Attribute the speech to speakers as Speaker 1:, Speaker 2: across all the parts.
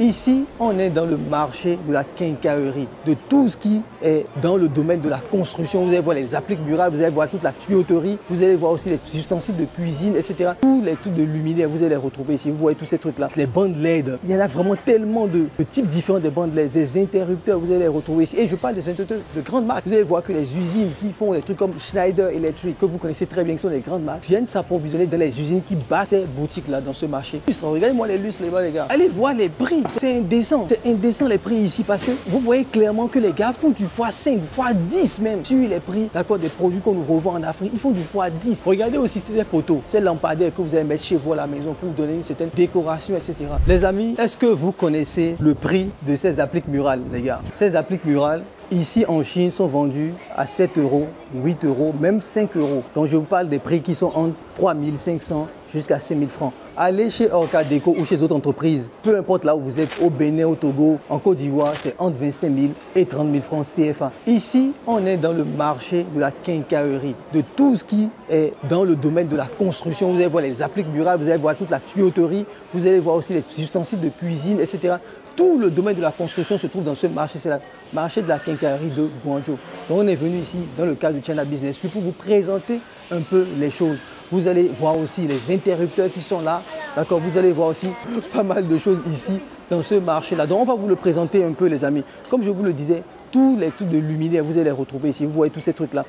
Speaker 1: Ici, on est dans le marché de la quincaillerie, de tout ce qui est dans le domaine de la construction. Vous allez voir les appliques murales, vous allez voir toute la tuyauterie, vous allez voir aussi les ustensiles de cuisine, etc. Tous les trucs de luminaires, vous allez les retrouver ici. Vous voyez tous ces trucs-là. Les bandes LED, il y en a vraiment tellement de types différents des bandes LED, des interrupteurs, vous allez les retrouver ici. Et je parle des interrupteurs de grandes marques. Vous allez voir que les usines qui font des trucs comme Schneider Electric, que vous connaissez très bien, qui sont des grandes marques, viennent s'approvisionner dans les usines qui battent ces boutiques-là dans ce marché. Regardez-moi les lustres là-bas, les gars. Allez voir les prix. C'est indécent les prix ici parce que vous voyez clairement que les gars font du x5, x10 même sur les prix, d'accord, des produits qu'on nous revend en Afrique. Ils font du x10. Regardez aussi ces poteaux, ces lampadaires que vous allez mettre chez vous à la maison pour vous donner une certaine décoration, etc. Les amis, est-ce que vous connaissez le prix de ces appliques murales, les gars? Ces appliques murales, ici en Chine, sont vendus à 7 euros, 8 euros, même 5 euros. Donc je vous parle des prix qui sont entre 3 500 jusqu'à 5 000 francs. Allez chez Orca Déco ou chez d'autres entreprises, peu importe là où vous êtes, au Bénin, au Togo, en Côte d'Ivoire, c'est entre 25 000 et 30 000 francs CFA. Ici, on est dans le marché de la quincaillerie, de tout ce qui est dans le domaine de la construction. Vous allez voir les appliques murales, vous allez voir toute la tuyauterie, vous allez voir aussi les ustensiles de cuisine, etc. Tout le domaine de la construction se trouve dans ce marché, c'est le marché de la quincaillerie de Guangzhou. Donc on est venu ici dans le cadre du China Business Week pour vous présenter un peu les choses. Vous allez voir aussi les interrupteurs qui sont là, d'accord. Vous allez voir aussi pas mal de choses ici dans ce marché-là. Donc on va vous le présenter un peu, les amis. Comme je vous le disais, tous les trucs de luminaires, vous allez les retrouver ici. Vous voyez tous ces trucs-là,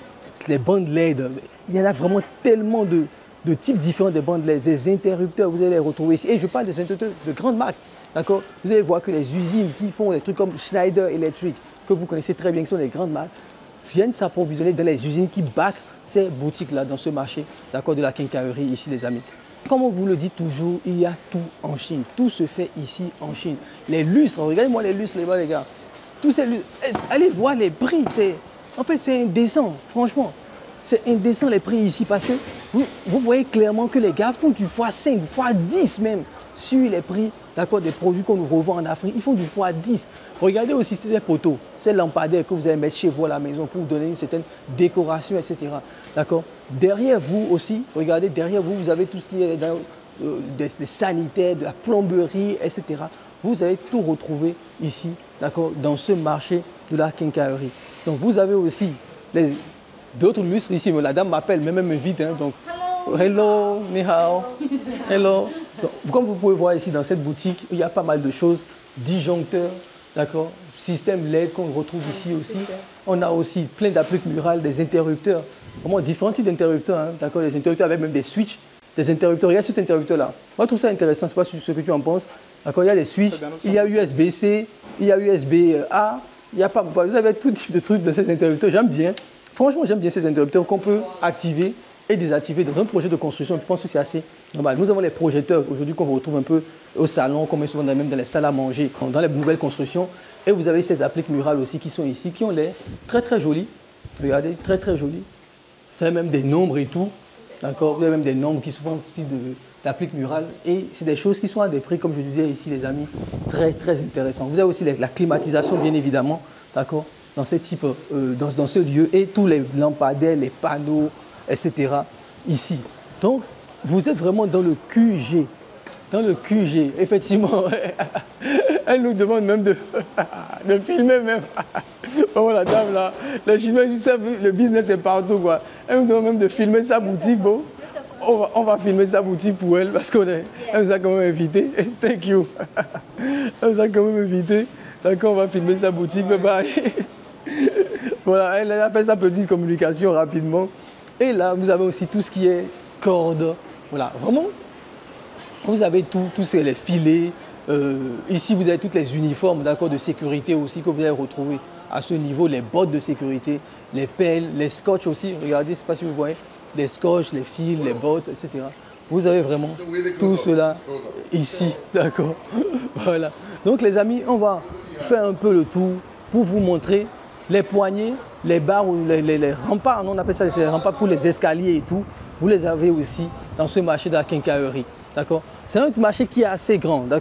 Speaker 1: les bandes LED. Il y en a vraiment tellement de types différents des bandes LED, des interrupteurs, vous allez les retrouver ici. Et je parle des interrupteurs de grandes marques. D'accord. Vous allez voir que les usines qui font des trucs comme Schneider Electric, que vous connaissez très bien, qui sont des grandes marques, viennent s'approvisionner dans les usines qui backent ces boutiques-là dans ce marché, d'accord, de la quincaillerie ici, les amis. Comme on vous le dit toujours, il y a tout en Chine. Tout se fait ici en Chine. Les lustres, regardez-moi les lustres là-bas, les gars. Tous ces lustres, allez voir les prix. En fait, c'est indécent, franchement. C'est indécent les prix ici parce que vous voyez clairement que les gars font du x5, x10 même sur les prix, d'accord, des produits qu'on nous revend en Afrique. Ils font du x10. Regardez aussi ces poteaux, ces lampadaires que vous allez mettre chez vous à la maison pour vous donner une certaine décoration, etc. D'accord. Derrière vous aussi, regardez, derrière vous, vous avez tout ce qui est dans, des sanitaires, de la plomberie, etc. Vous allez tout retrouver ici, d'accord, dans ce marché de la quincaillerie. Donc vous avez aussi d'autres lustres ici. La dame m'appelle, même m'invite. Hein, donc, hello, ni hao, hello. Donc, comme vous pouvez voir ici dans cette boutique, il y a pas mal de choses, disjoncteurs, d'accord, système LED qu'on retrouve ici aussi. On a aussi plein d'appliques murales, des interrupteurs, vraiment différents types d'interrupteurs, hein, d'accord, des interrupteurs avec même des switches, des interrupteurs. Il y a cet interrupteur-là. Moi, je trouve ça intéressant, je ne sais pas ce que tu en penses. D'accord, il y a des switches, il y a USB-C, il y a USB-A, il y a pas, vous avez tout type de trucs dans ces interrupteurs. J'aime bien. Franchement, j'aime bien ces interrupteurs qu'on peut activer et désactiver dans un projet de construction. Je pense que c'est assez normal. Nous avons les projecteurs aujourd'hui qu'on retrouve un peu au salon, comme souvent même dans les salles à manger, dans les nouvelles constructions. Et vous avez ces appliques murales aussi qui sont ici, qui ont l'air très très jolies. Regardez, très très jolies. C'est même des nombres et tout. D'accord. Vous avez même des nombres qui sont aussi d'appliques murales. Et c'est des choses qui sont à des prix, comme je disais ici, les amis, très très intéressants. Vous avez aussi la climatisation, bien évidemment, d'accord, dans ce type, dans ce lieu, et tous les lampadaires, les panneaux, etc. ici. Donc, vous êtes vraiment dans le QG. Dans le QG, effectivement, elle nous demande même de filmer même. Oh, la dame là, la Chinoise, le business est partout, quoi. Elle nous demande même de filmer sa boutique, bon. On va filmer sa boutique pour elle parce elle nous a quand même invité. Thank you. Elle nous a quand même invité. D'accord, on va filmer sa boutique. Bye bye. Voilà, elle a fait sa petite communication rapidement. Et là, vous avez aussi tout ce qui est corde. Voilà, vraiment, vous avez tous les filets. Ici, vous avez tous les uniformes, d'accord, de sécurité aussi que vous allez retrouver à ce niveau. Les bottes de sécurité, les pelles, les scotch aussi. Regardez, je ne sais pas si vous voyez. Les scotch, les fils, les bottes, etc. Vous avez vraiment tout cela ici, d'accord. Voilà. Donc les amis, on va faire un peu le tour pour vous montrer les poignées, les barres ou les remparts. On appelle ça les remparts pour les escaliers et tout. Vous les avez aussi dans ce marché de la quincaillerie, d'accord. C'est un marché qui est assez grand. Là,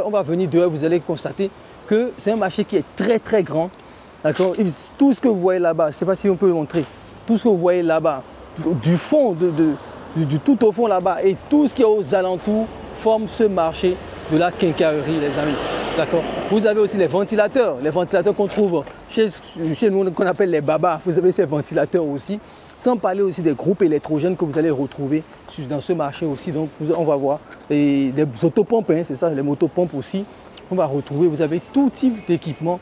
Speaker 1: on va venir dehors, vous allez constater que c'est un marché qui est très très grand, d'accord. Tout ce que vous voyez là-bas, je ne sais pas si on peut montrer, tout ce que vous voyez là-bas, du fond, du tout au fond là-bas et tout ce qui est aux alentours forme ce marché de la quincaillerie, les amis. D'accord. Vous avez aussi les ventilateurs qu'on trouve chez nous, qu'on appelle les babas. Vous avez ces ventilateurs aussi. Sans parler aussi des groupes électrogènes que vous allez retrouver dans ce marché aussi. Donc, on va voir. Et des autopompes, hein, c'est ça, les motopompes aussi. On va retrouver. Vous avez tout type d'équipement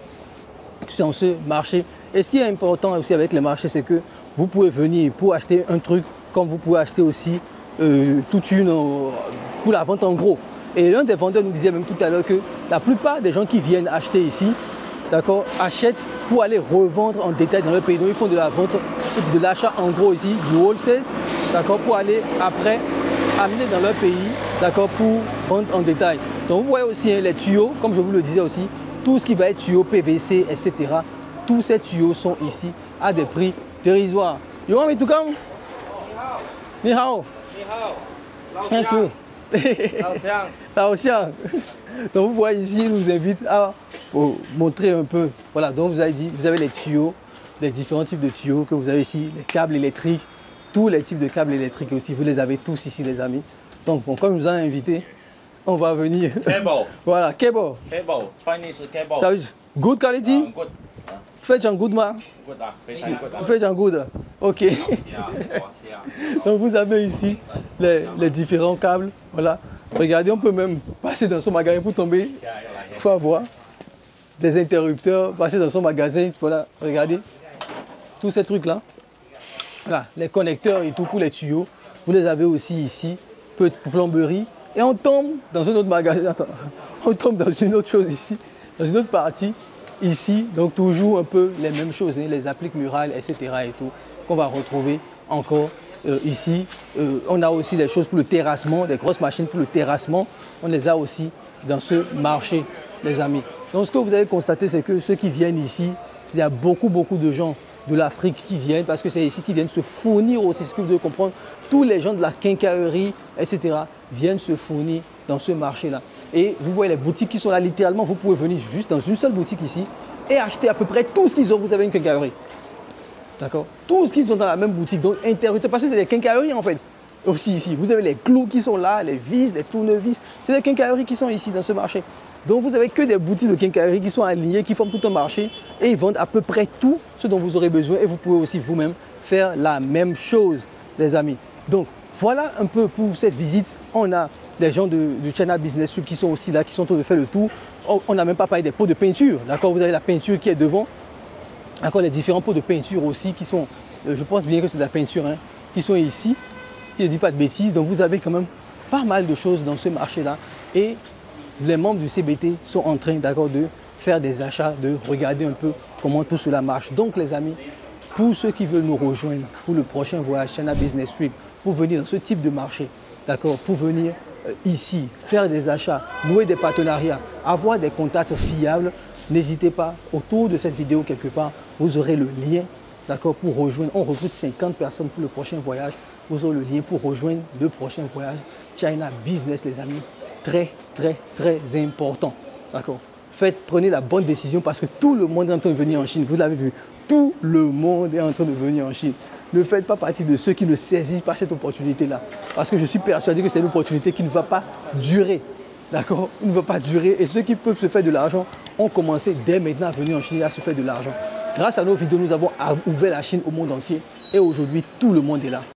Speaker 1: sur ce marché. Et ce qui est important aussi avec les marchés, c'est que vous pouvez venir pour acheter un truc, comme vous pouvez acheter aussi pour la vente en gros. Et l'un des vendeurs nous disait même tout à l'heure que la plupart des gens qui viennent acheter ici, d'accord, achètent pour aller revendre en détail dans leur pays. Donc ils font de la vente, de l'achat en gros ici, du wholesale, d'accord, pour aller après amener dans leur pays, d'accord, pour vendre en détail. Donc vous voyez aussi hein, les tuyaux, comme je vous le disais aussi, tout ce qui va être tuyaux PVC, etc. Tous ces tuyaux sont ici à des prix dérisoires. You want me to come? Ni hao.
Speaker 2: Ni hao.
Speaker 1: Thank you. Donc vous voyez ici, il nous invite à montrer un peu. Voilà, donc vous avez dit, vous avez les tuyaux, les différents types de tuyaux que vous avez ici, les câbles électriques, tous les types de câbles électriques aussi, vous les avez tous ici les amis. Donc bon, comme nous a invité, on va venir.
Speaker 2: Cable.
Speaker 1: Voilà, cable.
Speaker 2: Cable. Chinese cable.
Speaker 1: Ça veut dire good quality?
Speaker 2: Good.
Speaker 1: Fait en good ma?
Speaker 2: Good. Good.
Speaker 1: Fait en good. Ok. Donc vous avez ici les différents câbles. Voilà. Regardez, on peut même passer dans son magasin pour tomber. Il faut avoir des interrupteurs, passer dans son magasin. Voilà, regardez. Tous ces trucs-là. Voilà, les connecteurs et tout pour les tuyaux. Vous les avez aussi ici. Peu de plomberie. Et on tombe dans un autre magasin. Attends, on tombe dans une autre chose ici. Dans une autre partie. Ici, donc toujours un peu les mêmes choses, hein, les appliques murales, etc. et tout, qu'on va retrouver encore ici. On a aussi des choses pour le terrassement, des grosses machines pour le terrassement. On les a aussi dans ce marché, les amis. Donc ce que vous allez constater, c'est que ceux qui viennent ici, il y a beaucoup de gens de l'Afrique qui viennent, parce que c'est ici qu'ils viennent se fournir aussi, ce que vous devez comprendre. Tous les gens de la quincaillerie, etc. viennent se fournir dans ce marché-là. Et vous voyez les boutiques qui sont là, littéralement, vous pouvez venir juste dans une seule boutique ici et acheter à peu près tout ce qu'ils ont. Vous avez une quincaillerie. D'accord? Tout ce qu'ils ont dans la même boutique. Donc, interrupteurs, parce que c'est des quincailleries en fait. Aussi ici, vous avez les clous qui sont là, les vis, les tournevis. C'est des quincailleries qui sont ici dans ce marché. Donc, vous n'avez que des boutiques de quincaillerie qui sont alignées, qui forment tout un marché et ils vendent à peu près tout ce dont vous aurez besoin. Et vous pouvez aussi vous-même faire la même chose, les amis. Donc, voilà un peu pour cette visite. On a des gens du China Business Week qui sont aussi là, qui sont en train de faire le tour. On n'a même pas parlé des pots de peinture. D'accord, vous avez la peinture qui est devant. Encore les différents pots de peinture aussi qui sont, je pense bien que c'est de la peinture, hein, qui sont ici. Je ne dis pas de bêtises. Donc vous avez quand même pas mal de choses dans ce marché-là. Et les membres du CBT sont en train, d'accord, de faire des achats, de regarder un peu comment tout cela marche. Donc les amis, pour ceux qui veulent nous rejoindre pour le prochain voyage China Business Week, pour venir dans ce type de marché, d'accord, pour venir ici, faire des achats, nouer des partenariats, avoir des contacts fiables, n'hésitez pas, autour de cette vidéo quelque part, vous aurez le lien, d'accord, pour rejoindre. On recrute 50 personnes pour le prochain voyage. Vous aurez le lien pour rejoindre le prochain voyage China Business, les amis. Très important, d'accord. Prenez la bonne décision parce que tout le monde est en train de venir en Chine. Vous l'avez vu, tout le monde est en train de venir en Chine. Ne faites pas partie de ceux qui ne saisissent pas cette opportunité-là. Parce que je suis persuadé que c'est une opportunité qui ne va pas durer. D'accord? Il ne va pas durer. Et ceux qui peuvent se faire de l'argent ont commencé dès maintenant à venir en Chine à se faire de l'argent. Grâce à nos vidéos, nous avons ouvert la Chine au monde entier. Et aujourd'hui, tout le monde est là.